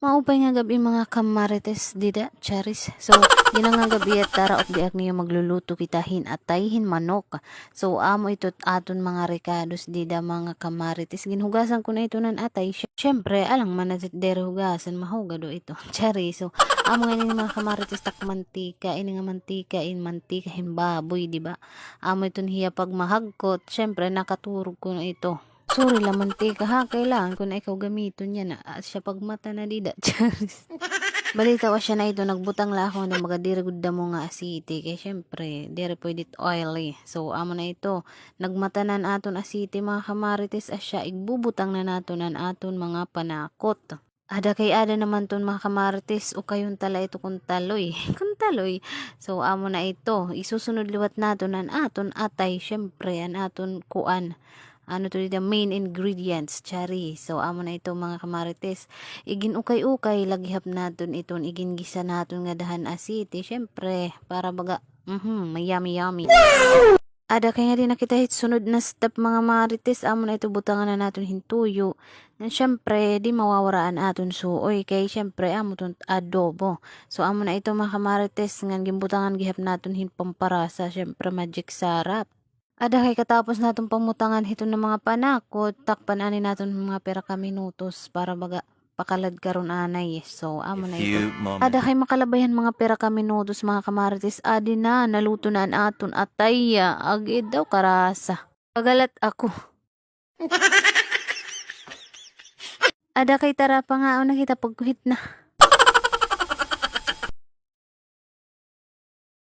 Maupay nga gabi mga kamarites dida, charis. So, yun nga gabi at tara og diak niyo magluluto kitahin at tayhin manok. So, amo ito aton mga rekados dida mga kamarites. Ginhugasan ko na ito nan atay. Syempre, alang man na dere hugasan, mahugado ito. Charis. So, amo nga mga kamarites tak mantika. Ini nga mantika, mantika himbaboy, di ba? Amo ito hiya pag mahagkot. Syempre, nakaturog ko na ito. Sorry la mantika ha, kailangan ko na ikaw gamiton niya na siya pagmata na dida. Charis. Balita ko siya na ito, nagbutang la ako ng mga dirigudda mo nga asiti. Kaya syempre, dire pwede oily. So, amo na ito. Nagmatanan aton asiti mga kamarites asya. Igbubutang na nato nan aton mga panakot. Ada kay ada naman ton mga kamarites o kayon tala ito kung taloy. Kung taloy. So, amo na ito. Isusunod liwat nato nan aton atay. Syempre, an aton kuan. Ano to the main ingredients, chari. So, amo na ito mga kamarites. Igin ukay-ukay, laghihap naton iton, igin gisa naton nga dahan asiti. Syempre, para baga, may yummy. Ada kaya din nakita sunod na step mga marites, amo na ito butangan na naton hintuyo. And syempre, di mawawaraan aton suoy. Kay syempre, amo ton adobo. So, amo na ito mga kamarites, nga gimbutangan gihap naton hinpamparasa. Syempre, magic sarap. Ada kay katapos natong pamutangan hito ng mga panakot, takpan ani naton mga pera ka minutos para baga pakalad karon anay. So, amo na ito. Ada kay makalabayan mga pera ka minutos mga kamarites, adi na naluto na an aton ataya, agid daw karasa. Pagalat ako. Ada kay tara pa nga nakita pagkuhit na.